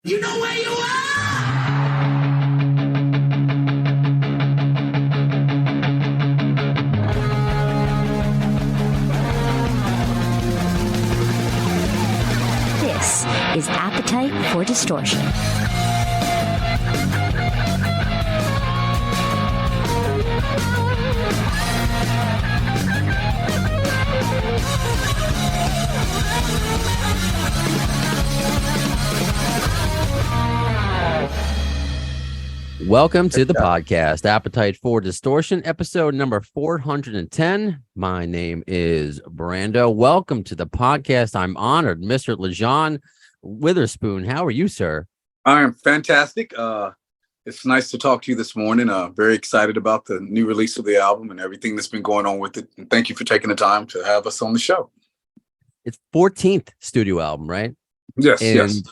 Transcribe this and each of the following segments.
You know where you are? This is Appetite for Distortion. Welcome to the podcast, Appetite for Distortion, episode number 410. My name is Brando. Welcome to the podcast. I'm honored. Mr. Lajon Witherspoon, how are you, sir? I am fantastic. It's nice to talk to you this morning. Very excited about the new release of the album and everything that's been going on with it. And thank you for taking the time to have us on the show. It's 14th studio album, right? Yes, and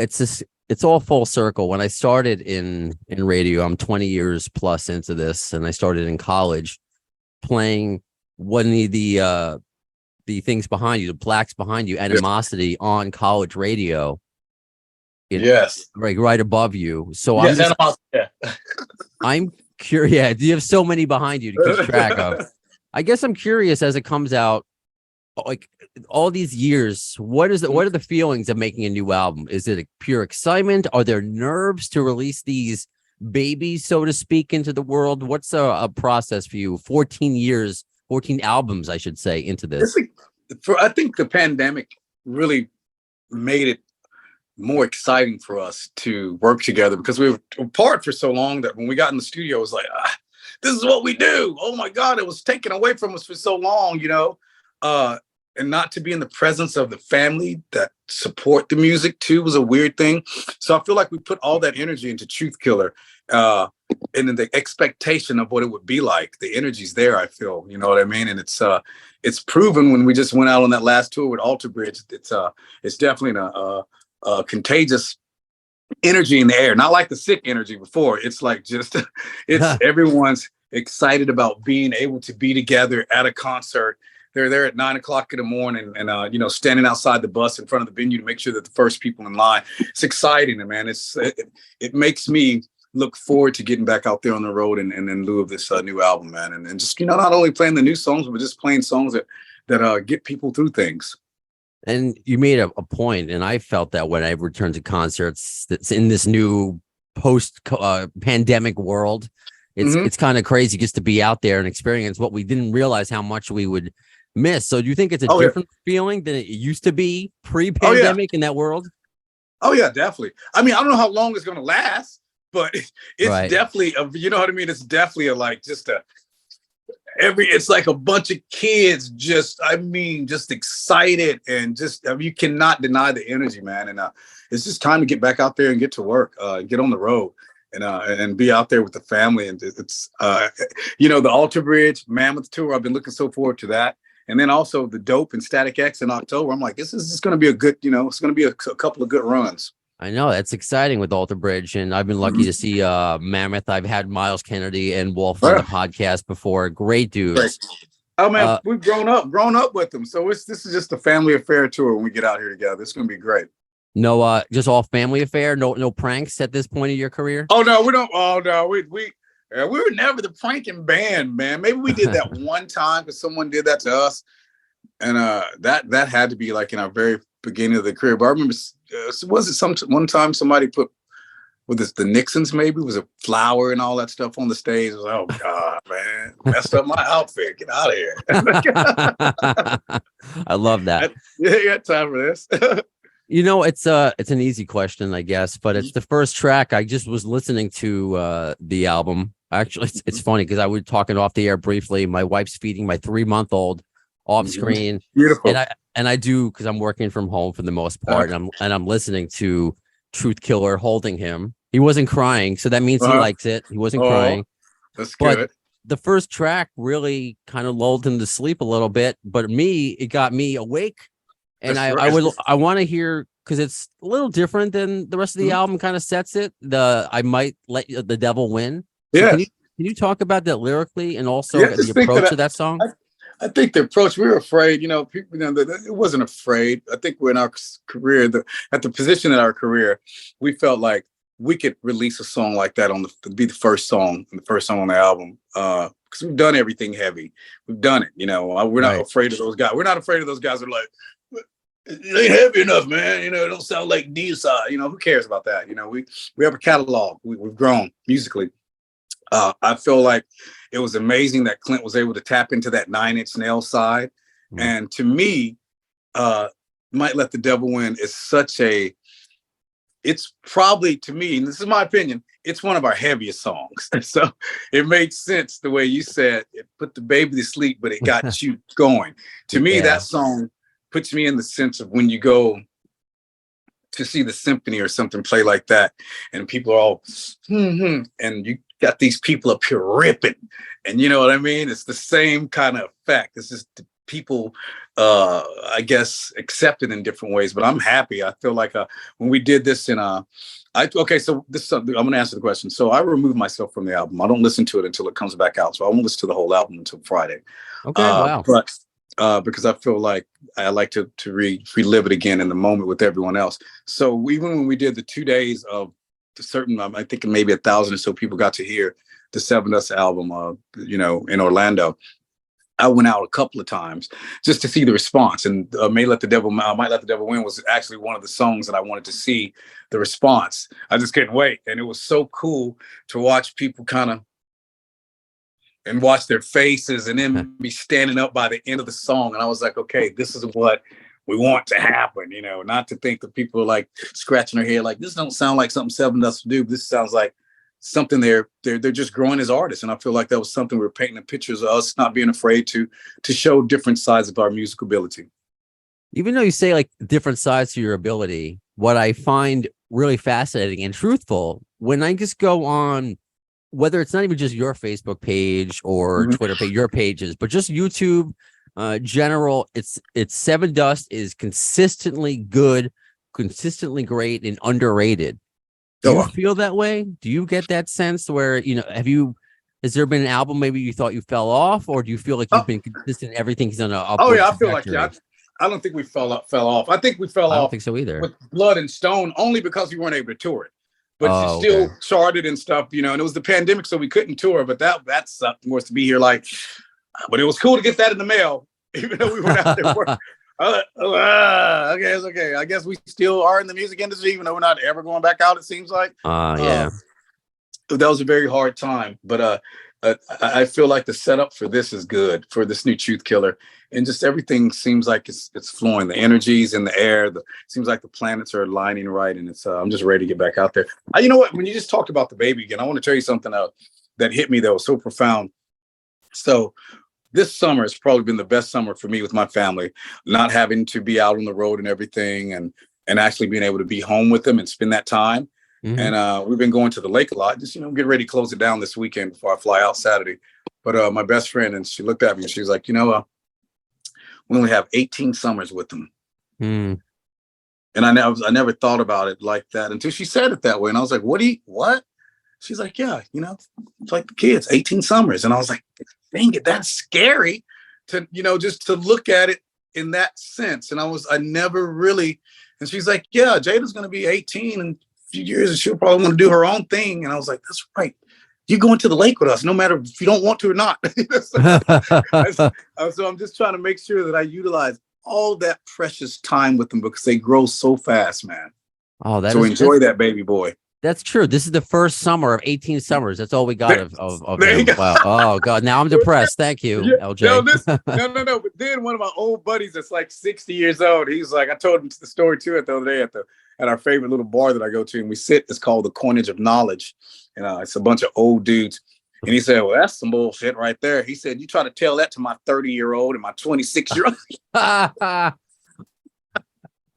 yes. It's all full circle. When I started in radio, I'm 20 years plus into this, and I started in college playing one of the things behind you, the plaques behind you, Animosity on college radio. Yes. Right above you. So yes, I'm curious. Yeah, you have so many behind you to keep track of. I guess I'm curious as it comes out, like all these years, what are the feelings of making a new album? Is it a pure excitement? Are there nerves to release these babies, so to speak, into the world? What's a process for you? 14 years, 14 albums, I should say, into this. I think the pandemic really made it more exciting for us to work together because we were apart for so long that when we got in the studio, it was like, this is what we do. Oh my God, it was taken away from us for so long, and not to be in the presence of the family that support the music too was a weird thing. So I feel like we put all that energy into Truth Killer, and then the expectation of what it would be like. The energy's there, I feel, you know what I mean? And it's proven when we just went out on that last tour with Alter Bridge. It's definitely a contagious energy in the air, not like the sick energy before. It's like everyone's excited about being able to be together at a concert. They're there at 9 o'clock in the morning and, standing outside the bus in front of the venue to make sure that the first people in line. It's exciting, man. It makes me look forward to getting back out there on the road and in lieu of this new album, man. And just, not only playing the new songs, but just playing songs that get people through things. And you made a point, and I felt that when I returned to concerts, that's in this new post-pandemic world, it's kind of crazy just to be out there and experience what we didn't realize how much we would miss. So do you think it's a different feeling than it used to be pre-pandemic in that world? Oh yeah, definitely. I mean, I don't know how long it's going to last, but it's right. Definitely, you know what I mean? It's definitely it's like a bunch of kids just excited and you cannot deny the energy, man. And it's just time to get back out there and get to work, get on the road and be out there with the family. And it's, the Alter Bridge Mammoth tour. I've been looking so forward to that. And then also the Dope and Static X in October. I'm like, this is just going to be a good, it's going to be a couple of good runs. I know that's exciting with Alter Bridge, and I've been lucky to see Mammoth. I've had Miles Kennedy and Wolf on the podcast before. Great dudes. Great. Oh man, we've grown up with them. So this is just a family affair tour when we get out here together. It's going to be great. No, just all family affair. No pranks at this point of your career. Oh no, we don't. Oh no, we were never the pranking band, man. Maybe we did that one time because someone did that to us, and that had to be like in our very beginning of the career. But I remember, was it one time somebody put the Nixons, maybe, was a flower and all that stuff on the stage? I was like, oh God, man, messed up my outfit. Get out of here. I love that. You got time for this. It's an easy question, I guess, but it's the first track. I just was listening to the album. Actually, it's funny because I was talking off the air briefly. My wife's feeding my 3-month-old off screen. Beautiful. And I do, because I'm working from home for the most part, and I'm listening to Truth Killer holding him. He wasn't crying, so that means he likes it. He wasn't crying. That's good. But the first track really kind of lulled him to sleep a little bit, but it got me awake. And I want to hear, because it's a little different than the rest of the album kind of sets it. I might let the devil win. So yeah. Can you talk about that lyrically and also the approach of that song? I think the approach, we were afraid, people, it wasn't afraid. I think we're in our career, at the position in our career, we felt like we could release a song like that be the first song on the album. Because we've done everything heavy. We've done it, we're not afraid of those guys. We're not afraid of those guys who are like, it ain't heavy enough, man. It don't sound like D-side. Who cares about that? We have a catalog. We've grown musically. I feel like it was amazing that Clint was able to tap into that 9 Inch Nail side. Mm. And to me, Might Let the Devil Win is it's probably, to me, and this is my opinion, it's one of our heaviest songs. So it made sense the way you said it put the baby to sleep, but it got you going. To me, that song puts me in the sense of when you go to see the symphony or something play like that, and people are all, and you got these people up here ripping, and you know what I mean? It's the same kind of effect. It's just the people, I guess, accepted in different ways, but I'm happy. I feel like when we did this so I'm going to answer the question. So I removed myself from the album. I don't listen to it until it comes back out. So I won't listen to the whole album until Friday. Okay, wow. But because I feel like I like to relive it again in the moment with everyone else. So even when we did the 2 days of I think maybe 1,000 or so people got to hear the Sevendust album, in Orlando. I went out a couple of times just to see the response, and Might Let the Devil Win was actually one of the songs that I wanted to see the response. I just couldn't wait, and it was so cool to watch people and watch their faces, and then be standing up by the end of the song, and I was like, okay, this is what we want to happen, not to think that people are like scratching their head, like this don't sound like something Sevendust would do. This sounds like something they're just growing as artists. And I feel like that was something we were painting the pictures of us not being afraid to show different sides of our musical ability. Even though you say like different sides to your ability, what I find really fascinating and truthful, when I just go on, whether it's not even just your Facebook page or Twitter page, your pages, but just YouTube, general, it's Sevendust is consistently good, consistently great, and underrated. Do you feel that way? Do you get that sense where, has there been an album maybe you thought you fell off, or do you feel like you've been consistent? Everything's on a upward I feel like I don't think we fell off. I think we fell off. I don't think so either. With Blood and Stone, only because we weren't able to tour it. But you still charted and stuff, and it was the pandemic, so we couldn't tour. But that sucked more to be here. But it was cool to get that in the mail, even though we weren't out there working. Okay, it's okay. I guess we still are in the music industry, even though we're not ever going back out, it seems like. Yeah. That was a very hard time. But I feel like the setup for this is good, for this new Truth Killer. And just everything seems like it's flowing. The energy's in the air. Seems like the planets are aligning right. And I'm just ready to get back out there. You know what? When you just talked about the baby again, I want to tell you something that hit me that was so profound. So this summer has probably been the best summer for me with my family, not having to be out on the road and everything, and actually being able to be home with them and spend that time. Mm-hmm. And we've been going to the lake a lot, just, get ready to close it down this weekend before I fly out Saturday. But my best friend, and she looked at me and she was like, we only have 18 summers with them. Mm. And I never thought about it like that until she said it that way. And I was like, what? She's like, yeah, it's like the kids, 18 summers. And I was like, dang it, that's scary to, just to look at it in that sense. And I never really, and she's like, yeah, Jada's going to be 18 in a few years and she'll probably want to do her own thing. And I was like, that's right. You going to the lake with us, no matter if you don't want to or not. So I'm just trying to make sure that I utilize all that precious time with them because they grow so fast, man. Oh, so enjoy that baby boy. That's true. This is the first summer of 18 summers. That's all we got of him. Wow. Oh God. Now I'm depressed. Thank you, LJ. No. But then one of my old buddies that's like 60 years old, he's like, I told him the story too the other day at our favorite little bar that I go to, and we sit. It's called the Coinage of Knowledge, and it's a bunch of old dudes. And he said, well, that's some bullshit right there. He said, you try to tell that to my 30-year-old and my 26-year-old. I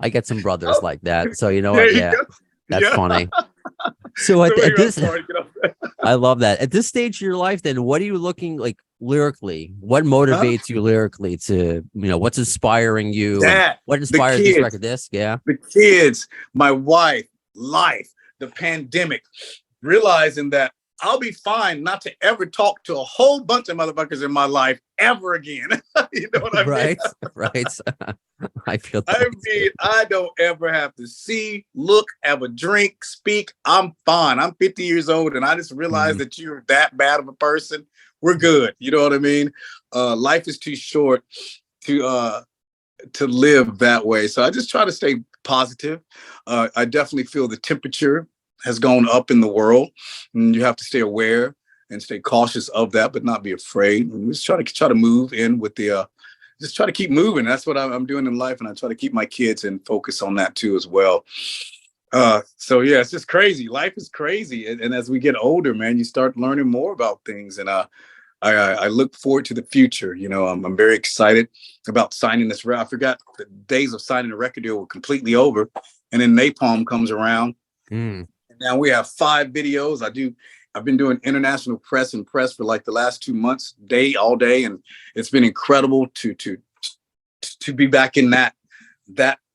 get some brothers like that. So you know what? Yeah. That's funny. So at this, I love that. At this stage of your life, then what are you looking like lyrically? What motivates you lyrically to, what's inspiring you? What inspires this record? The kids, my wife, life, the pandemic, realizing that I'll be fine not to ever talk to a whole bunch of motherfuckers in my life ever again. You know what I mean? Right. Right. I feel that I mean, I don't ever have to see, look, have a drink, speak. I'm fine. I'm 50 years old, and I just realized that you're that bad of a person. We're good. You know what I mean? Life is too short to live that way. So I just try to stay positive. I definitely feel the temperature has gone up in the world, and you have to stay aware and stay cautious of that, but not be afraid. And just try to move in with the just try to keep moving. That's what I'm doing in life, and I try to keep my kids and focus on that too as well. So yeah, it's just crazy. Life is crazy, and as we get older, man, you start learning more about things, and I look forward to the future. You know, I'm very excited about signing this record. I forgot the days of signing a record deal were completely over, and then Napalm comes around. Now we have 5 videos. I've been doing international press for like the last 2 months, all day. And it's been incredible to be back in that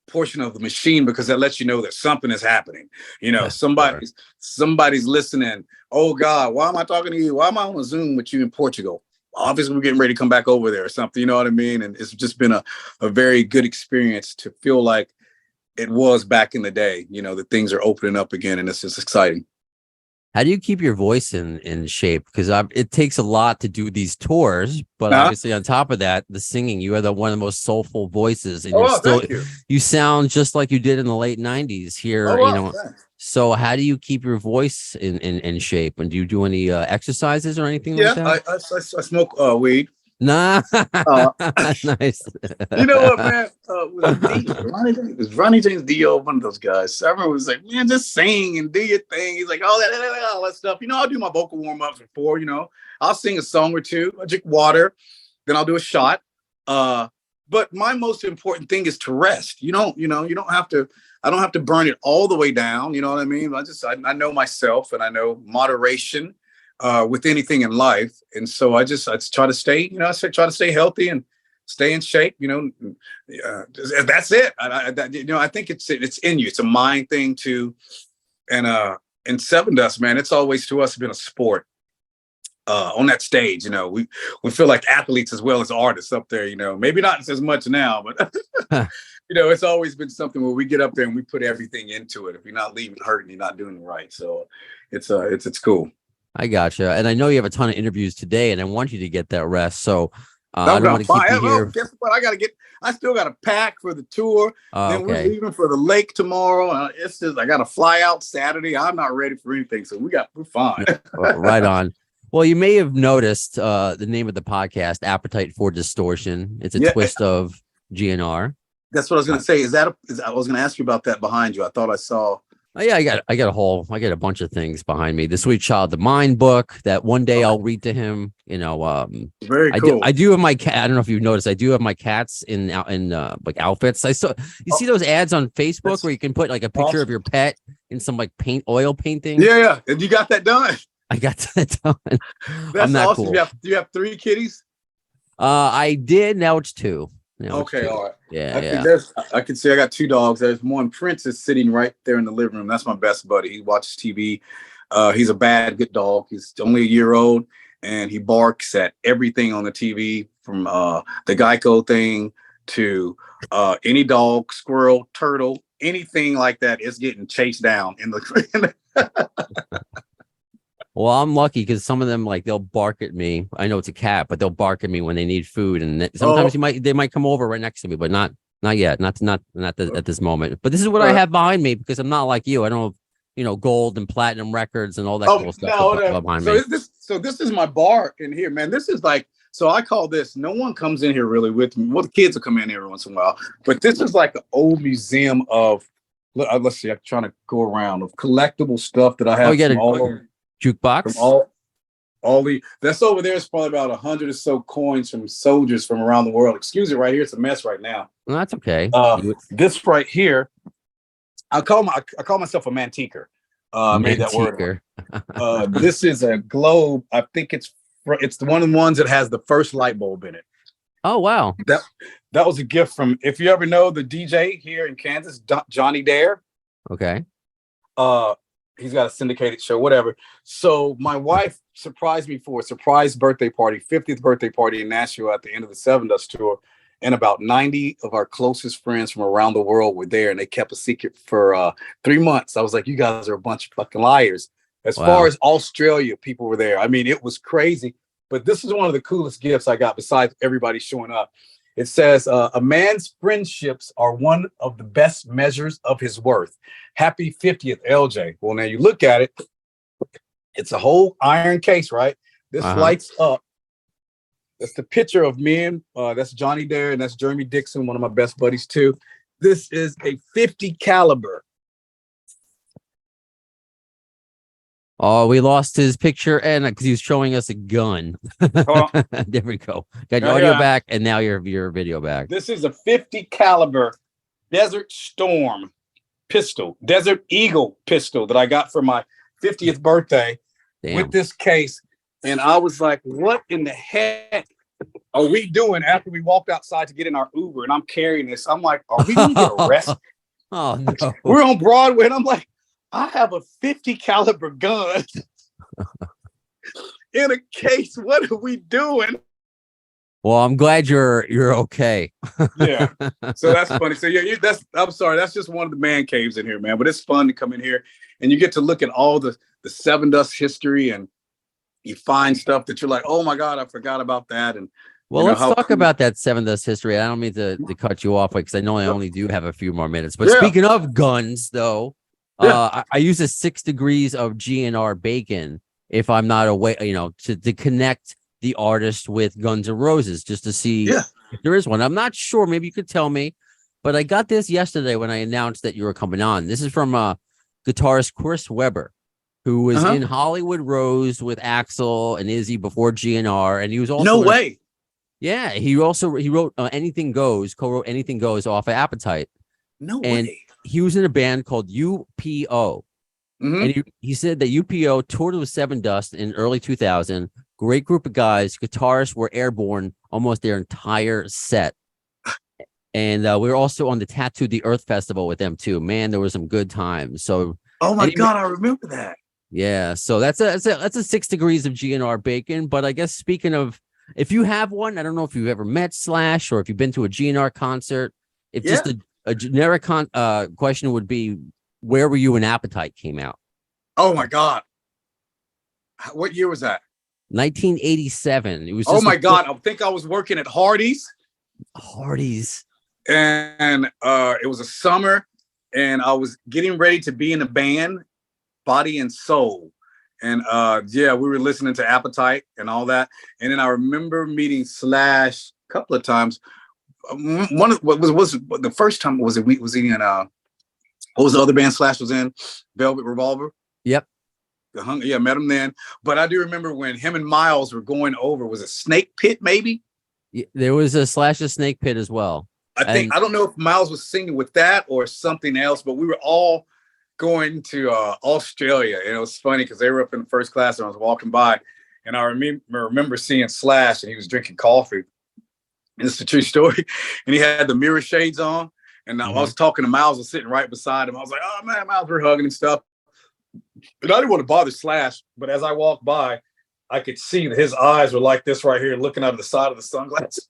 portion of the machine, because that lets you know that something is happening. You know, somebody's listening. Oh God, why am I talking to you? Why am I on a Zoom with you in Portugal? Obviously we're getting ready to come back over there or something. You know what I mean? And it's just been a very good experience to feel like it was back in the day, you know, that things are opening up again, and it's just exciting. How do you keep your voice in shape? Because it takes a lot to do these tours, but obviously on top of that, the singing, you are one of the most soulful voices, and you sound just like you did in the late 90s here. Thanks. So how do you keep your voice in shape? And do you do any exercises or anything like that? I smoke weed. Nah, nice. You know what, man? Was Ronnie James Dio, one of those guys? I remember was like, man, just sing and do your thing. He's like, all that stuff. You know, I'll do my vocal warm ups before. You know, I'll sing a song or two. I drink water, then I'll do a shot. But my most important thing is to rest. You don't have to. I don't have to burn it all the way down. You know what I mean? I know myself, and I know moderation with anything in life. And so I try to stay, try to stay healthy and stay in shape, that's it. I think it's in you. It's a mind thing too. And in Sevendust, man, it's always to us been a sport on that stage. We feel like athletes as well as artists up there, maybe not as much now, but it's always been something where we get up there and we put everything into it. If you're not leaving hurting, you're not doing it right. So it's cool. I gotcha. And I know you have a ton of interviews today, and I want you to get that rest. So I don't want to keep you here. Guess what? I still got to pack for the tour. Then we're leaving for the lake tomorrow. It's just, I got to fly out Saturday. I'm not ready for anything. So we're fine. Right on. Well, you may have noticed the name of the podcast, Appetite for Distortion. It's a twist of GNR. That's what I was going to say. I was going to ask you about that behind you. I thought I saw. Oh, yeah, I got a bunch of things behind me. The Sweet Child the Mind book that one day I'll read to him. Very cool. I do have my cat. I don't know if you've noticed. I do have my cats in like outfits. You see those ads on Facebook where you can put like a picture of your pet in some like oil painting. Yeah, and you got that done. I got that done. That's awesome. Cool. You have 3 kitties? I did. Now it's 2. Okay, all right. Yeah, I can see I got 2 dogs. There's one, Prince, is sitting right there in the living room. That's my best buddy. He watches TV. He's a good dog. He's only a year old, and he barks at everything on the TV, from the Geico thing to any dog, squirrel, turtle, anything like that is getting chased down in the. Well, I'm lucky because some of them, like, they'll bark at me. I know it's a cat, but they'll bark at me when they need food, and sometimes they might come over right next to me, but not yet, not at this moment. But this is what I have behind me, because I'm not like you. I don't have, gold and platinum records and all that cool stuff behind me. So this is my bar in here, man. This is like, so I call this. No one comes in here really with me. Well, the kids will come in here every once in a while, but this is like an old museum of. Let's see. I'm trying to go around of collectible stuff that I have. Jukebox. From all the that's over there is probably about 100 or so coins from soldiers from around the world. Excuse it, right here. It's a mess right now. Well, that's okay. This right here, I call myself a mantiquer. Made that word. This is a globe. I think it's one of the ones that has the first light bulb in it. Oh wow. That was a gift from, if you ever know the DJ here in Kansas, Johnny Dare. Okay. He's got a syndicated show, whatever. So my wife surprised me for a surprise birthday party, 50th birthday party in Nashville at the end of the Sevendust tour. And about 90 of our closest friends from around the world were there, and they kept a secret for 3 months. I was like, you guys are a bunch of fucking liars. As far as Australia, people were there. I mean, it was crazy. But this is one of the coolest gifts I got besides everybody showing up. It says, a man's friendships are one of the best measures of his worth. Happy 50th, LJ. Well, now you look at it, it's a whole iron case, right? This lights up. That's the picture of me and that's Johnny there, and that's Jeremy Dixon, one of my best buddies too. This is a 50 caliber. Oh, we lost his picture, and because he was showing us a gun. There we go. Got your audio back, and now your video back. This is a 50 caliber Desert Storm pistol, Desert Eagle pistol that I got for my 50th birthday. Damn. With this case. And I was like, what in the heck are we doing after we walked outside to get in our Uber? And I'm carrying this. I'm like, are we going to get arrested? Oh, no. We're on Broadway, and I'm like, I have a 50 caliber gun in a case. What are we doing? Well, I'm glad you're okay. Yeah. So that's funny. So yeah, I'm sorry. That's just one of the man caves in here, man. But it's fun to come in here, and you get to look at all the Sevendust history, and you find stuff that you're like, oh my God, I forgot about that. And well, let's talk about that Sevendust history. I don't mean to cut you off because I know I only do have a few more minutes. But speaking of guns, though. I use a 6 degrees of GNR bacon if I'm not away, to connect the artist with Guns N' Roses, just to see if there is one. I'm not sure. Maybe you could tell me, but I got this yesterday when I announced that you were coming on. This is from guitarist Chris Webber, who was in Hollywood Rose with Axl and Izzy before GNR, and he was also way. Yeah, he wrote Anything Goes, co-wrote Anything Goes off of Appetite. No and way. He was in a band called UPO. And he said that UPO toured with Sevendust in early 2000. Great group of guys. Guitarists were airborne almost their entire set. And we were also on the Tattoo the Earth Festival with them too. Man, there were some good times. So oh my God, I remember that. Yeah, so that's a 6 degrees of GNR bacon. But I guess speaking of, if you have one, I don't know if you've ever met Slash or if you've been to a GNR concert. If just a generic question would be, where were you when Appetite came out? Oh my God. What year was that? 1987. It was. Oh my God. I think I was working at Hardee's. And it was a summer, and I was getting ready to be in a band, Body and Soul. And we were listening to Appetite and all that. And then I remember meeting Slash a couple of times. One of what was the first time was he in what was the other band Slash was in? Velvet Revolver. Yep. Yeah, met him then. But I do remember when him and Miles were going over. Was it Snake Pit? Maybe. Yeah, there was a Slash's Snake Pit as well. I don't know if Miles was singing with that or something else, but we were all going to Australia. And it was funny because they were up in first class, and I was walking by, and I remember seeing Slash, and he was drinking coffee. And it's a true story. And he had the mirror shades on. And I was talking to Miles, was sitting right beside him. I was like, oh man, Miles, we're hugging and stuff. And I didn't want to bother Slash, but as I walked by, I could see that his eyes were like this right here, looking out of the side of the sunglasses.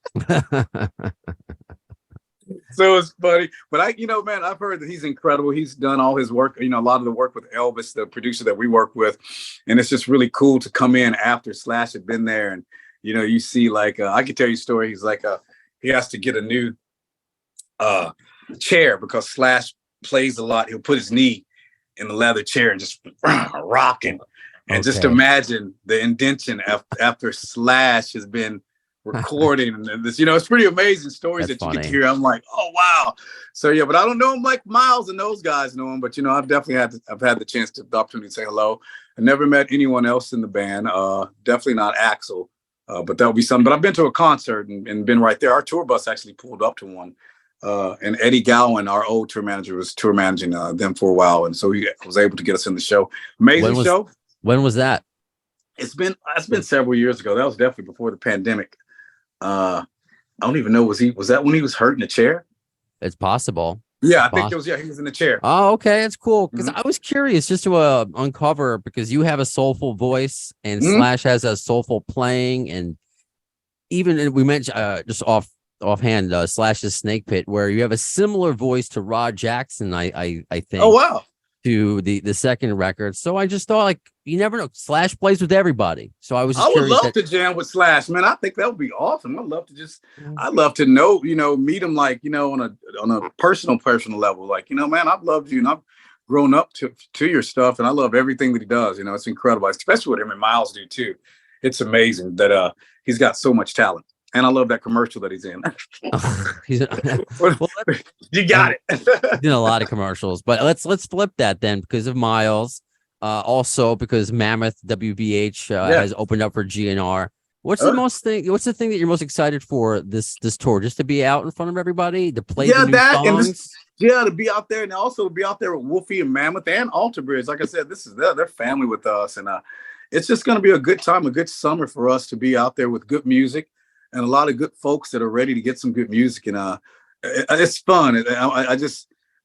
So it's funny. But I've heard that he's incredible. He's done all his work, a lot of the work with Elvis, the producer that we work with. And it's just really cool to come in after Slash had been there. And, you see, like, I could tell you a story. He's like, he has to get a new chair because Slash plays a lot. He'll put his knee in the leather chair and just rocking. And just imagine the indention after Slash has been recording. And this, it's pretty amazing stories that you get to hear. I'm like, oh, wow. So, yeah, but I don't know him like Miles and those guys know him. But, I've definitely had the chance the opportunity to say hello. I never met anyone else in the band. Definitely not Axl. But that'll be something. But I've been to a concert and been right there. Our tour bus actually pulled up to one. And Eddie Gowan, our old tour manager, was tour managing them for a while. And so he was able to get us in the show. Amazing show. When was that? It's been several years ago. That was definitely before the pandemic. I don't even know. Was that when he was hurt in the chair? It's possible. Yeah, I think it was. Yeah, he was in the chair. Oh, okay, that's cool. Because I was curious just to uncover, because you have a soulful voice and Slash has a soulful playing, and even we mentioned just offhand Slash's Snake Pit, where you have a similar voice to Rod Jackson. I think. Oh wow. To the second record, so I just thought, like, you never know. Slash plays with everybody, so I was. I would love to jam with Slash, man. I think that would be awesome. I'd love to know, meet him, like, on a personal level. Like, man, I've loved you and I've grown up to your stuff, and I love everything that he does. It's incredible, especially what him and Miles do too. It's amazing that he's got so much talent. And I love that commercial that he's in. You got it. He's in a lot of commercials, but let's flip that then, because of Miles. Also because Mammoth WVH has opened up for GNR. What's the thing that you're most excited for this tour? Just to be out in front of everybody, to play the new songs? To be out there, and also to be out there with Wolfie and Mammoth and Alter Bridge. Like I said, this is their family with us, and it's just going to be a good time, a good summer for us to be out there with good music. And a lot of good folks that are ready to get some good music, and it's fun.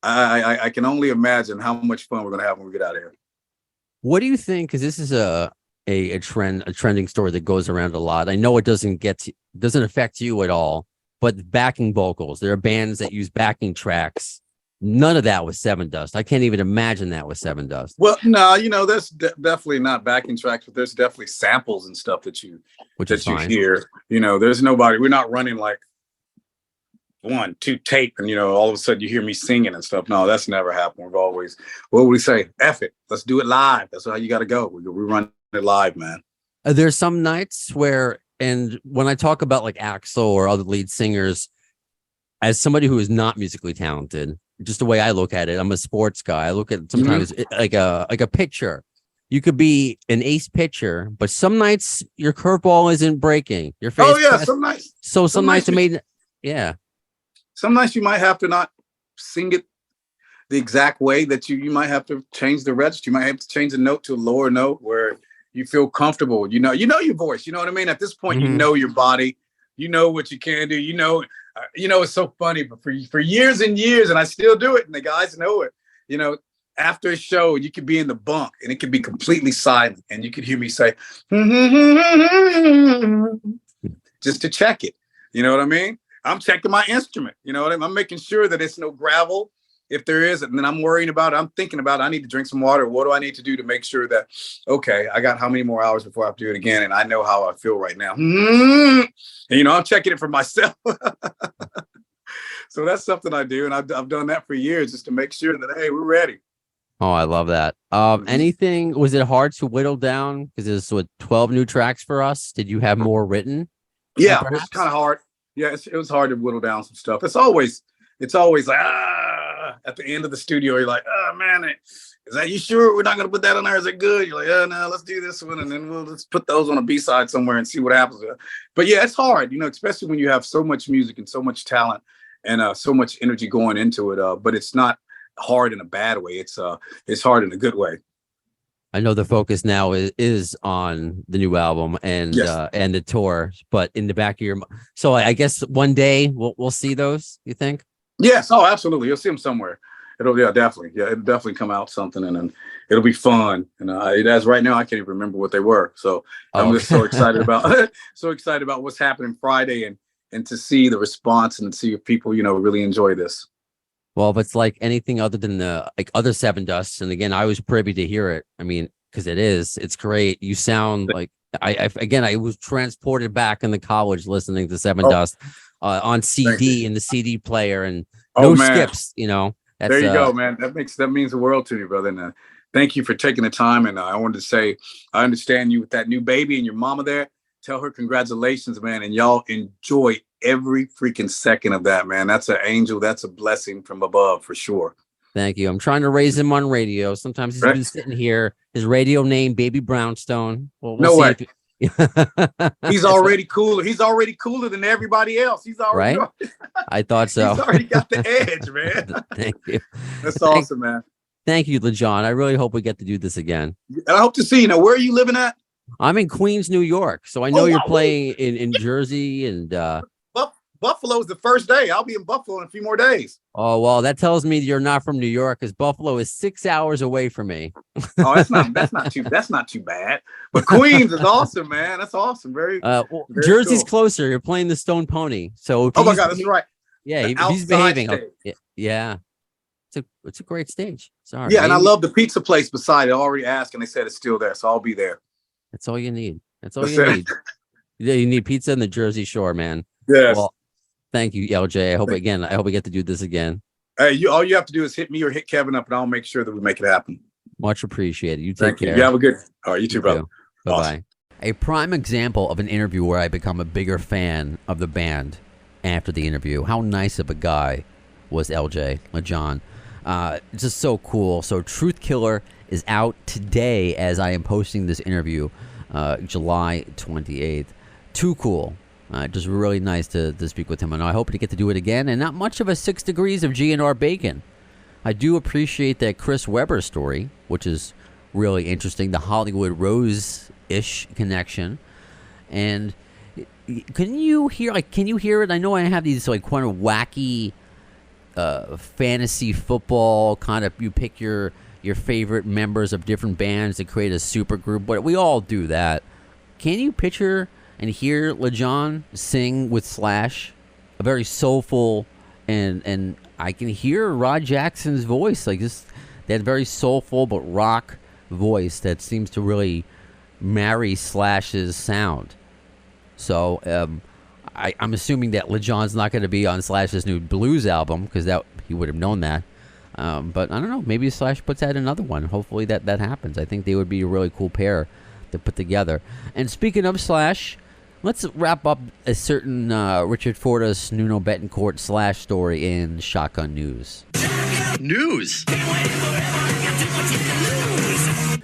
I can only imagine how much fun we're gonna have when we get out of here. What do you think? Because this is a trending story that goes around a lot. I know it doesn't affect you at all, but backing vocals. There are bands that use backing tracks. None of that was Sevendust. I can't even imagine that was Sevendust. Well, no, there's definitely not backing tracks, but there's definitely samples and stuff that you hear. There's nobody. We're not running like 1, 2 tape, and all of a sudden you hear me singing and stuff. No, that's never happened. We've always, what would we say? F it. Let's do it live. That's how you got to go. We run it live, man. There's some nights where, and when I talk about like Axl or other lead singers, as somebody who is not musically talented, just the way I look at it, I'm a sports guy. I look at sometimes like a pitcher. You could be an ace pitcher, but some nights your curveball isn't breaking. Your face. Oh yeah, some nights. So some nights it made. Yeah. Some nights you might have to not sing it the exact way that you might have to change the register. You might have to change the note to a lower note where you feel comfortable. You know your voice. You know what I mean? At this point, you know your body. You know what you can do. It's so funny, but for years and years, and I still do it, and the guys know it. After a show, you could be in the bunk, and it could be completely silent, and you could hear me say, just to check it. You know what I mean? I'm checking my instrument. You know what I mean? I'm making sure that it's no gravel. If there is, and then I'm worrying about it, I'm thinking about it. I need to drink some water. What do I need to do to make sure that, okay, I got how many more hours before I have to do it again? And I know how I feel right now. And, I'm checking it for myself. So that's something I do. And I've done that for years just to make sure that, hey, we're ready. Oh, I love that. Anything, was it hard to whittle down? Because there's 12 new tracks for us. Did you have more written? Yeah, it was kind of hard. Yeah, it was hard to whittle down some stuff. It's always like, at the end of the studio, you're like, oh man, is that, you sure we're not going to put that on there? Is it good? You're like, oh no, let's do this one. And then let's put those on a B-side somewhere and see what happens. But yeah, it's hard, especially when you have so much music and so much talent and so much energy going into it. But it's not hard in a bad way. It's hard in a good way. I know the focus now is on the new album and and the tour, but in the back of your, so I guess one day we'll see those. You think? Yes. Oh, absolutely. You'll see them somewhere. It'll definitely come out something, and then it'll be fun. And as right now, I can't even remember what they were. So I'm just so excited about what's happening Friday, and to see the response and see if people really enjoy this. Well, if it's like anything other than the other Sevendust, and again, I was privy to hear it. I mean, because it's great. You sound like I was transported back in the college listening to Sevendust on CD in the CD player, and no skips. That's, there you go, man. That means the world to me, brother. And thank you for taking the time. And I wanted to say, I understand you with that new baby and your mama there. Tell her congratulations, man. And y'all enjoy every freaking second of that, man. That's an angel. That's a blessing from above for sure. Thank you. I'm trying to raise him on radio. Sometimes he's been sitting here. His radio name, Baby Brownstone. Well, no way. He's already cooler. He's already cooler than everybody else. He's already right. I thought so. He's already got the edge, man. Thank you. That's awesome, man. Thank you, Lajon. I really hope we get to do this again. And I hope to see you. Where are you living at? I'm in Queens, New York. So I know you're playing in Jersey and Buffalo's the first day. I'll be in Buffalo in a few more days. Oh, well, that tells me you're not from New York, because Buffalo is 6 hours away from me. Oh, that's not too bad. But Queens is awesome, man. That's awesome. Very, very Jersey's cool. Closer. You're playing the Stone Pony. So Oh my God, that's right. Yeah, The he's outside behaving. stage. Yeah. It's a great stage. Sorry. Yeah, and I love the pizza place beside it. I already asked, and they said it's still there, so I'll be there. That's all you need. That's all you need. Yeah, you need pizza in the Jersey Shore, man. Yes. Well, thank you, LJ. I hope we get to do this again. Hey, all you have to do is hit me or hit Kevin up, and I'll make sure that we make it happen. Much appreciated. You take care. You have a good. All right, you too, brother. Bye bye. Awesome. A prime example of an interview where I become a bigger fan of the band after the interview. How nice of a guy was LJ Lajon. It's just so cool. So Truth Killer is out today as I am posting this interview, July 28th. Too cool. Just really nice to speak with him. And I hope to get to do it again. And not much of a 6 degrees of GNR bacon. I do appreciate that Chris Webber story, which is really interesting. The Hollywood Rose-ish connection. And can you hear it? I know I have these like kind of wacky fantasy football kind of, you pick your favorite members of different bands to create a super group, but we all do that. Can you picture and hear Lajon sing with Slash? A very soulful, and I can hear Rod Jackson's voice, like this, that very soulful but rock voice that seems to really marry Slash's sound. So I'm assuming that Lajon's not going to be on Slash's new blues album, because that he would have known that. But I don't know. Maybe Slash puts out another one. Hopefully that happens. I think they would be a really cool pair to put together. And speaking of Slash, let's wrap up a certain Richard Fortus, Nuno Bettencourt Slash story in Shotgun News. News.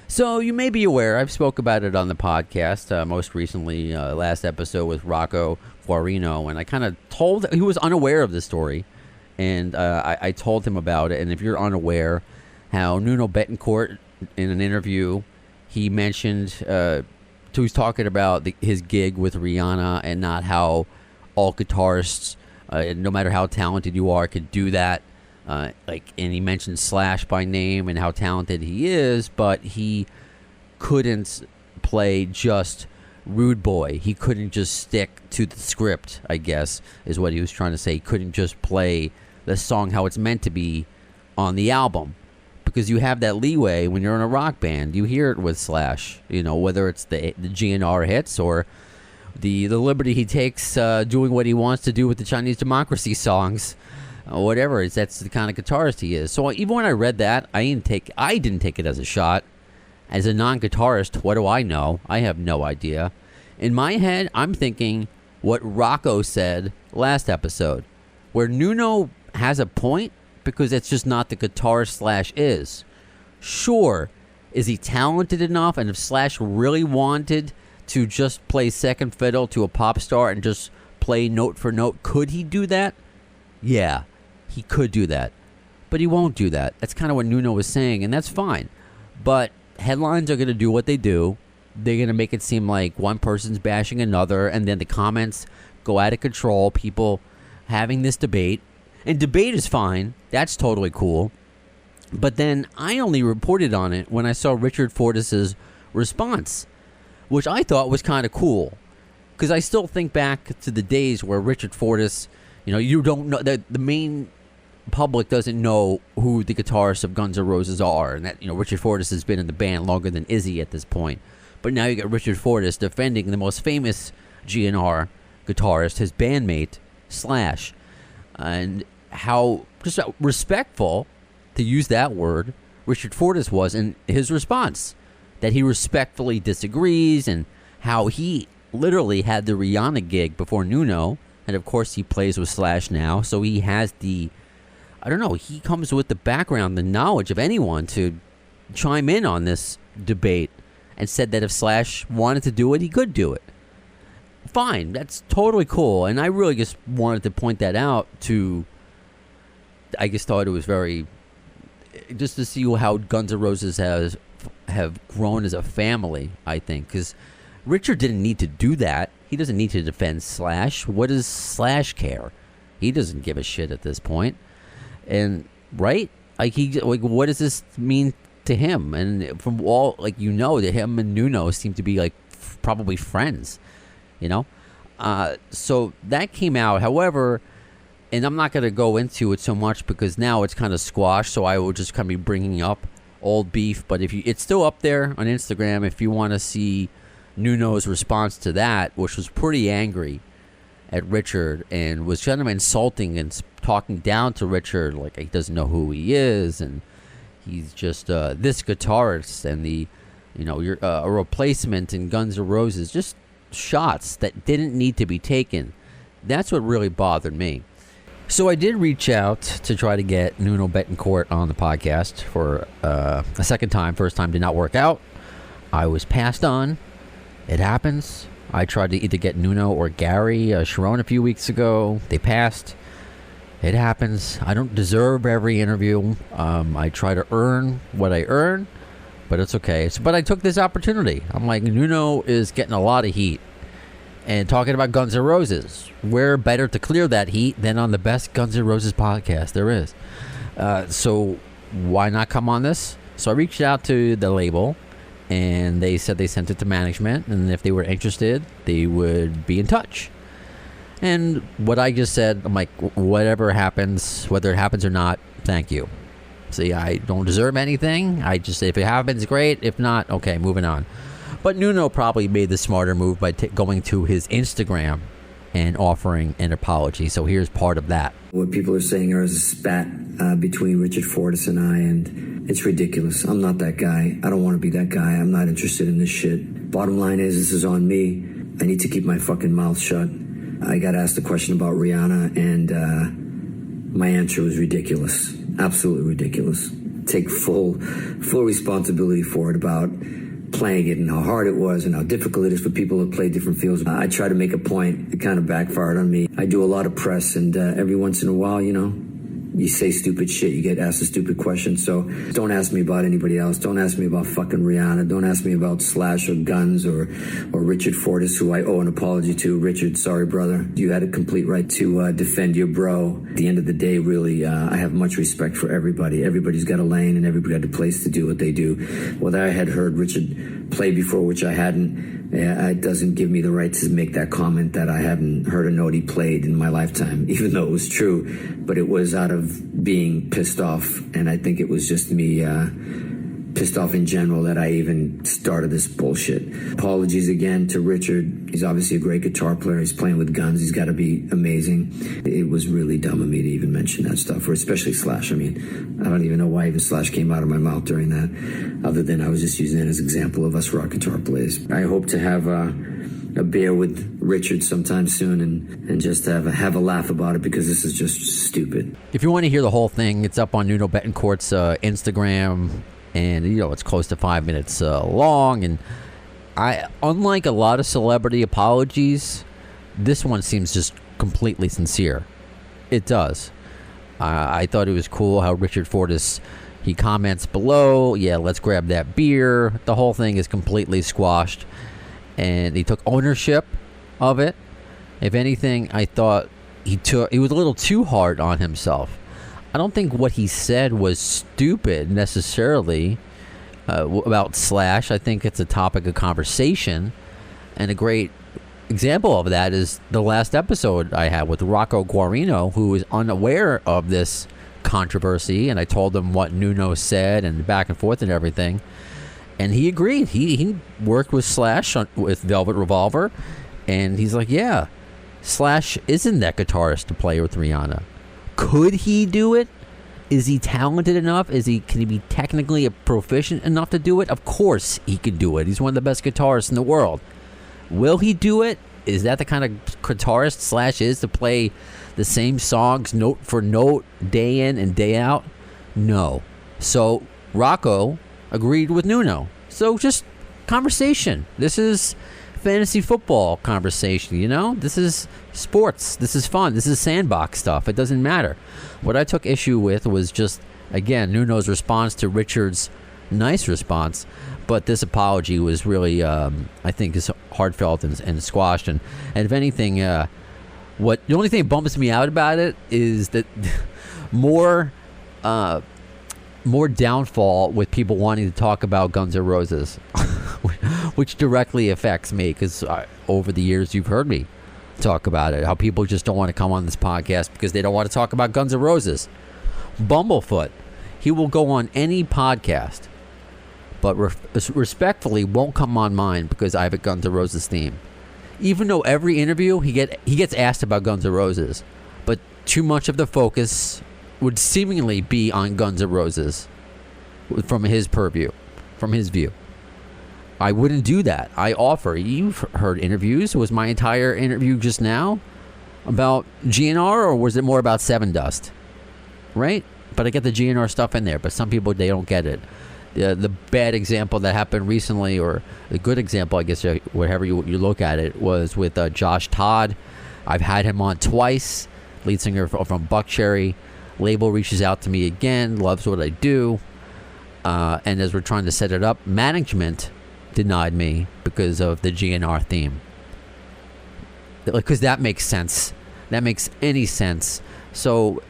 So you may be aware, I've spoke about it on the podcast, most recently, last episode with Rocco Guarino, and I kind of told, he was unaware of the story, and I told him about it. And if you're unaware, how Nuno Bettencourt, in an interview, he mentioned, he was talking about his gig with Rihanna, and not how all guitarists, no matter how talented you are, could do that. And he mentioned Slash by name and how talented he is, but he couldn't play just Rude Boy. He couldn't just stick to the script, I guess, is what he was trying to say. He couldn't just play the song how it's meant to be on the album, because you have that leeway when you're in a rock band. You hear it with Slash, whether it's the GNR hits or the liberty he takes doing what he wants to do with the Chinese Democracy songs. Whatever, that's the kind of guitarist he is. So even when I read that, I didn't take it as a shot. As a non-guitarist, what do I know? I have no idea. In my head, I'm thinking what Rocco said last episode, where Nuno has a point, because it's just not the guitarist Slash is. Sure, is he talented enough? And if Slash really wanted to just play second fiddle to a pop star and just play note for note, could he do that? Yeah. He could do that, but he won't do that. That's kind of what Nuno was saying, and that's fine. But headlines are going to do what they do. They're going to make it seem like one person's bashing another, and then the comments go out of control, people having this debate. And debate is fine. That's totally cool. But then I only reported on it when I saw Richard Fortus's response, which I thought was kind of cool, because I still think back to the days where Richard Fortus, you don't know that the main public doesn't know who the guitarists of Guns N' Roses are, and that Richard Fortus has been in the band longer than Izzy at this point. But now you got Richard Fortus defending the most famous GNR guitarist, his bandmate Slash, and how just respectful, to use that word, Richard Fortus was in his response, that he respectfully disagrees, and how he literally had the Rihanna gig before Nuno, and of course he plays with Slash now, so he has he comes with the background, the knowledge of anyone to chime in on this debate, and said that if Slash wanted to do it, he could do it. Fine, that's totally cool, and I really just wanted to point that out I just thought it was very, just to see how Guns N' Roses have grown as a family, I think, because Richard didn't need to do that. He doesn't need to defend Slash. What does Slash care? He doesn't give a shit at this point. And right? Like what does this mean to him? And from all that him and Nuno seem to be like probably friends, so that came out. However, and I'm not going to go into it so much because now it's kind of squashed, so I will just kind of be bringing up old beef. But it's still up there on Instagram if you want to see Nuno's response to that, which was pretty angry at Richard and was kind of insulting and talking down to Richard, like he doesn't know who he is and he's just this guitarist and you're a replacement in Guns N' Roses. Just shots that didn't need to be taken. That's what really bothered me. So I did reach out to try to get Nuno Bettencourt on the podcast for a second time. First time did not work out. I was passed on. It happens. I tried to either get Nuno or Gary Sharon a few weeks ago. They passed. It happens. I don't deserve every interview. I try to earn what I earn, but it's okay. But I took this opportunity. I'm like, Nuno is getting a lot of heat. And talking about Guns N' Roses, where better to clear that heat than on the best Guns N' Roses podcast there is. So why not come on this? So I reached out to the label, and they said they sent it to management, and if they were interested, they would be in touch. And what I just said, I'm like, whatever happens, whether it happens or not, thank you. See, I don't deserve anything. I just, if it happens, great. If not, okay, moving on. But Nuno probably made the smarter move by going to his Instagram and offering an apology. So here's part of that. What people are saying is a spat between Richard Fortus and I, and it's ridiculous. I'm not that guy. I don't want to be that guy. I'm not interested in this shit. Bottom line is, this is on me. I need to keep my fucking mouth shut. I got asked a question about Rihanna, and my answer was ridiculous. Absolutely ridiculous. Take full responsibility for it, about playing it and how hard it was and how difficult it is for people who play different fields. I try to make a point. It kind of backfired on me. I do a lot of press, and every once in a while, you say stupid shit. You get asked a stupid question. So don't ask me about anybody else. Don't ask me about fucking Rihanna. Don't ask me about Slash or Guns or Richard Fortus, who I owe an apology to. Richard, sorry, brother. You had a complete right to defend your bro. At the end of the day, really, I have much respect for everybody. Everybody's got a lane, and everybody got a place to do what they do. Whether I had heard Richard play before, which I hadn't, it doesn't give me the right to make that comment that I haven't heard a note he played in my lifetime, even though it was true. But it was out of being pissed off, and I think it was just me pissed off in general that I even started this bullshit. Apologies again to Richard. He's obviously a great guitar player. He's playing with Guns. He's got to be amazing. It was really dumb of me to even mention that stuff, or especially Slash. I mean, I don't even know why even Slash came out of my mouth during that, other than I was just using it as an example of us rock guitar players. I hope to have a beer with Richard sometime soon and just have a laugh about it, because this is just stupid. If you want to hear the whole thing, it's up on Nuno Bettencourt's Instagram, and it's close to 5 minutes long. And unlike a lot of celebrity apologies, this one seems just completely sincere. It does. I thought it was cool how Richard Fortus, he comments below, yeah, let's grab that beer. The whole thing is completely squashed, and he took ownership of it. If anything, I thought he was a little too hard on himself. I don't think what he said was stupid necessarily about Slash. I think it's a topic of conversation, and a great example of that is the last episode I had with Rocco Guarino, who was unaware of this controversy, and I told him what Nuno said and back and forth and everything, and he agreed. He worked with Slash with Velvet Revolver, and he's like, yeah, Slash isn't that guitarist to play with Rihanna. Could he do it? Is he talented enough? Can he be technically proficient enough to do it? Of course he could do it. He's one of the best guitarists in the world. Will he do it? Is that the kind of guitarist Slash is, to play the same songs note for note, day in and day out? No. So Rocco agreed with Nuno. So just conversation. This is fantasy football conversation, This is sports. This is fun. This is sandbox stuff. It doesn't matter. What I took issue with was just, again, Nuno's response to Richard's nice response. But this apology was really, I think, is heartfelt and squashed. And if anything, the only thing that bums me out about it is that more downfall with people wanting to talk about Guns N' Roses, which directly affects me because over the years you've heard me talk about it, how people just don't want to come on this podcast because they don't want to talk about Guns N' Roses. Bumblefoot, he will go on any podcast, but respectfully won't come on mine because I have a Guns N' Roses theme. Even though every interview he gets asked about Guns N' Roses, but too much of the focus would seemingly be on Guns N' Roses from his purview, from his view. I wouldn't do that. I offer. You've heard interviews. Was my entire interview just now about GNR, or was it more about Sevendust? Right? But I get the GNR stuff in there, but some people, they don't get it. The bad example that happened recently, or the good example, I guess, whatever you look at it, was with Josh Todd. I've had him on twice, lead singer from Buckcherry. Label reaches out to me again, loves what I do. And as we're trying to set it up, management denied me because of the GNR theme. Because that makes sense. That makes any sense. So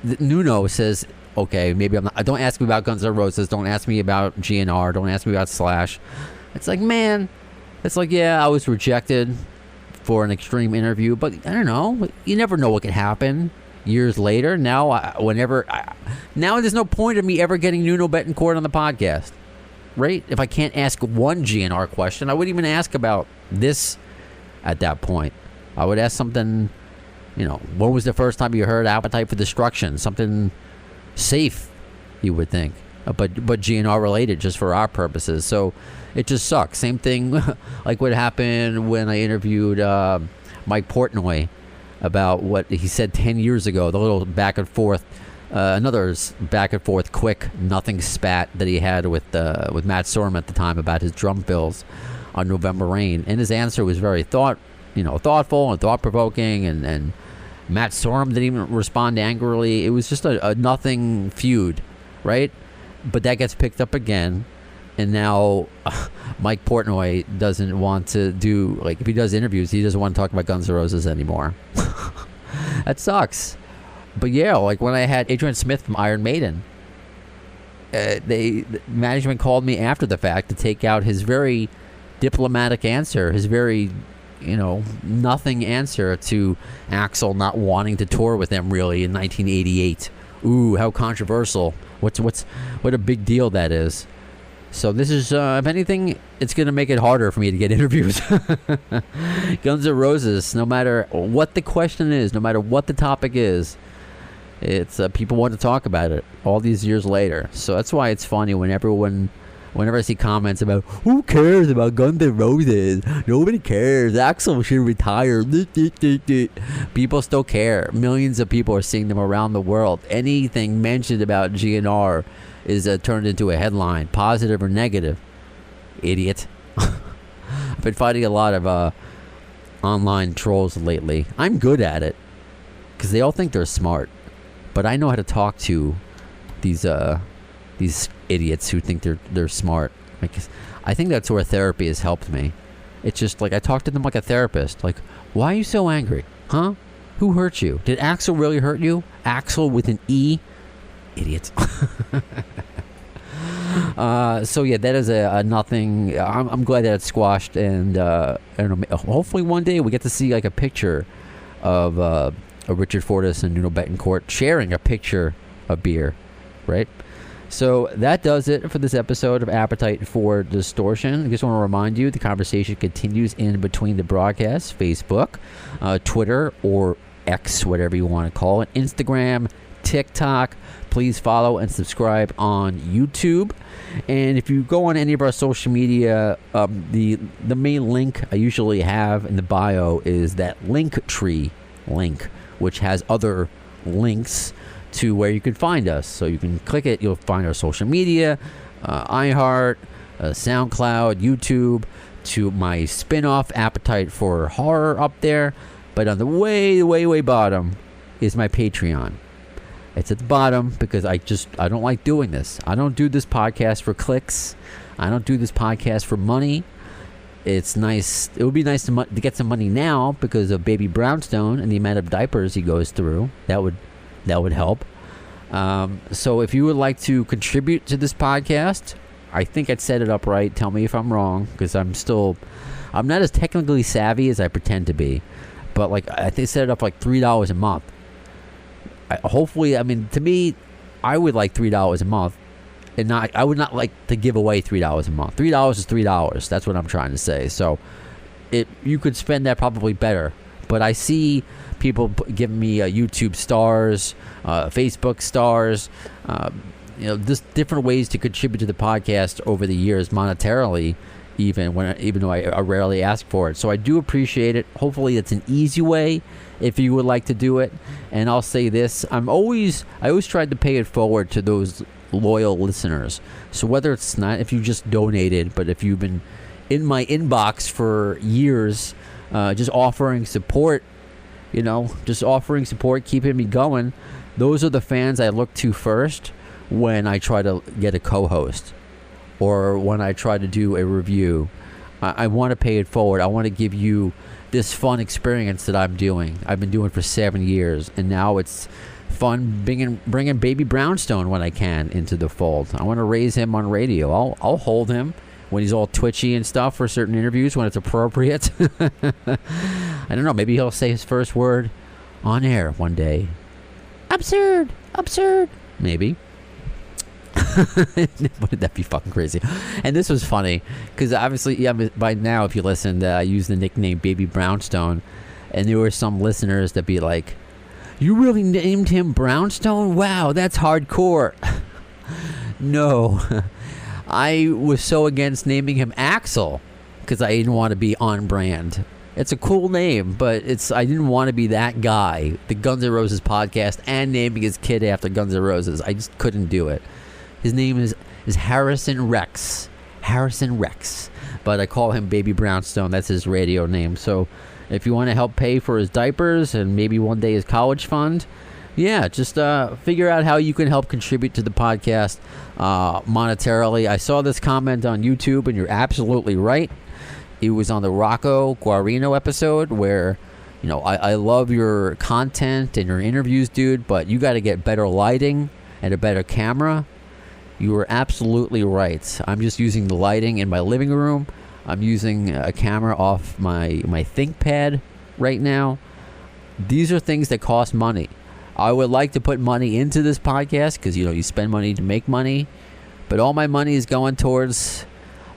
Nuno says, okay, maybe I'm not, don't ask me about Guns N' Roses, don't ask me about GNR, don't ask me about Slash. It's like, man, it's like, yeah, I was rejected for an extreme interview, but I don't know, you never know what could happen years later. Now there's no point of me ever getting Nuno Bettencourt on the podcast, right? If I can't ask one GNR question, I wouldn't even ask about this at that point. I would ask something, when was the first time you heard Appetite for Destruction? Something safe, you would think, but GNR related, just for our purposes. So it just sucks. Same thing like what happened when I interviewed Mike Portnoy about what he said 10 years ago, the little back and forth, another back and forth quick nothing spat that he had with Matt Sorum at the time about his drum fills on November Rain. And his answer was very thoughtful and thought-provoking, and Matt Sorum didn't even respond angrily. It was just a nothing feud, right? But that gets picked up again, and now Mike Portnoy doesn't want to do, like, if he does interviews, he doesn't want to talk about Guns N' Roses anymore. That sucks. But yeah, like when I had Adrian Smith from Iron Maiden, the management called me after the fact to take out his very diplomatic answer, his very nothing answer to Axl not wanting to tour with them really in 1988. Ooh, how controversial. What a big deal that is. So this is, if anything, it's going to make it harder for me to get interviews. Guns N' Roses, no matter what the question is, no matter what the topic is, it's people want to talk about it all these years later. So that's why it's funny whenever I see comments about who cares about Guns N' Roses, nobody cares, Axl should retire, people still care. Millions of people are seeing them around the world. Anything mentioned about GNR is turned into a headline, positive or negative. Idiot. I've been fighting a lot of online trolls lately. I'm good at it because they all think they're smart, but I know how to talk to these idiots who think they're smart. I think that's where therapy has helped me. It's just like I talk to them like a therapist. Like, why are you so angry? Huh? Who hurt you? Did Axl really hurt you? Axl with an E? Idiots. So yeah, that is a nothing. I'm glad that it's squashed, and I don't know, hopefully one day we get to see like a picture of Richard Fortus and Nuno Bettencourt sharing a picture of beer, right? So that does it for this episode of Appetite for Distortion. I just want to remind you, the conversation continues in between the broadcasts, Facebook, Twitter, or X, whatever you want to call it, Instagram, TikTok. Please follow and subscribe on YouTube. And if you go on any of our social media, the main link I usually have in the bio is that Linktree link, which has other links to where you can find us. So you can click it, you'll find our social media, iHeart, SoundCloud, YouTube, to my spin-off Appetite for Horror up there. But on the way bottom is my Patreon. It's at the bottom because I don't like doing this. I don't do this podcast for clicks. I don't do this podcast for money. It's nice. It would be nice to get some money now because of Baby Brownstone and the amount of diapers he goes through. That would help. So if you would like to contribute to this podcast, I think I'd set it up right. Tell me if I'm wrong, because I'm not as technically savvy as I pretend to be. But like, I think set it up like $3 a month. Hopefully, I mean, to me, I would like $3 a month, and I would not like to give away $3 a month. $3 is $3. That's what I'm trying to say. So, you could spend that probably better. But I see people giving me YouTube stars, Facebook stars, just different ways to contribute to the podcast over the years monetarily. Even though I rarely ask for it. So I do appreciate it. Hopefully it's an easy way if you would like to do it. And I'll say this, I always tried to pay it forward to those loyal listeners. So whether it's not if you just donated, but if you've been in my inbox for years, just offering support, keeping me going, those are the fans I look to first when I try to get a co-host. Or when I try to do a review. I want to pay it forward. I want to give you this fun experience that I'm doing. I've been doing for 7 years, and now it's fun bringing Baby Brownstone when I can into the fold. I want to raise him on radio. I'll hold him when he's all twitchy and stuff for certain interviews when it's appropriate. I don't know. Maybe he'll say his first word on air one day. Absurd. Maybe. Wouldn't that be fucking crazy? And this was funny because obviously, by now, if you listened, I used the nickname Baby Brownstone, and there were some listeners that be like, "You really named him Brownstone? Wow, that's hardcore." No, I was so against naming him Axel because I didn't want to be on brand. It's a cool name, but I didn't want to be that guy, the Guns N' Roses podcast, and naming his kid after Guns N' Roses. I just couldn't do it. His name is Harrison Rex. But I call him Baby Brownstone. That's his radio name. So if you want to help pay for his diapers and maybe one day his college fund, just figure out how you can help contribute to the podcast monetarily. I saw this comment on YouTube, and you're absolutely right. It was on the Rocco Guarino episode where, I love your content and your interviews, dude, but you got to get better lighting and a better camera. You were absolutely right. I'm just using the lighting in my living room. I'm using a camera off my ThinkPad right now. These are things that cost money. I would like to put money into this podcast because, you spend money to make money. But all my money is going towards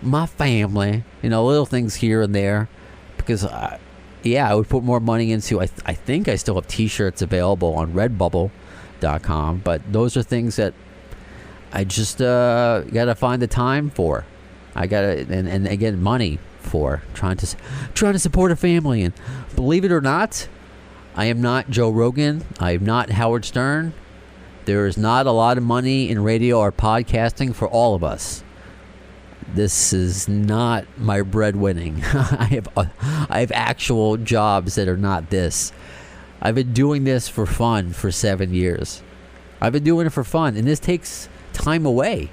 my family. Little things here and there. Because, I would put more money into, I think I still have t-shirts available on redbubble.com. But those are things that I just gotta find the time for. I gotta and again money for trying to support a family. And believe it or not, I am not Joe Rogan. I am not Howard Stern. There is not a lot of money in radio or podcasting for all of us. This is not my breadwinning. I have actual jobs that are not this. I've been doing this for fun for 7 years. I've been doing it for fun, and this takes time away,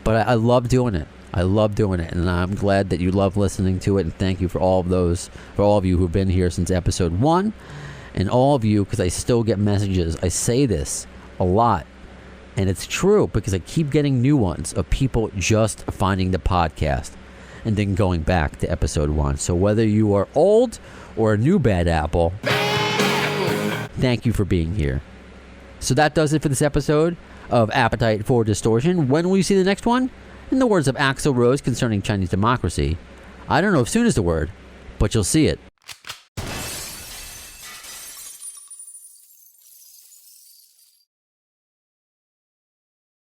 but I love doing it. And I'm glad that you love listening to it, and thank you for all of you who've been here since episode 1, and all of you, because I still get messages. I say this a lot, and it's true because I keep getting new ones of people just finding the podcast and then going back to episode 1. So whether you are old or a new bad apple, thank you for being here. So that does it for this episode of Appetite for Distortion. When will you see the next one? In the words of Axl Rose concerning Chinese democracy, I don't know if soon is the word, but you'll see it.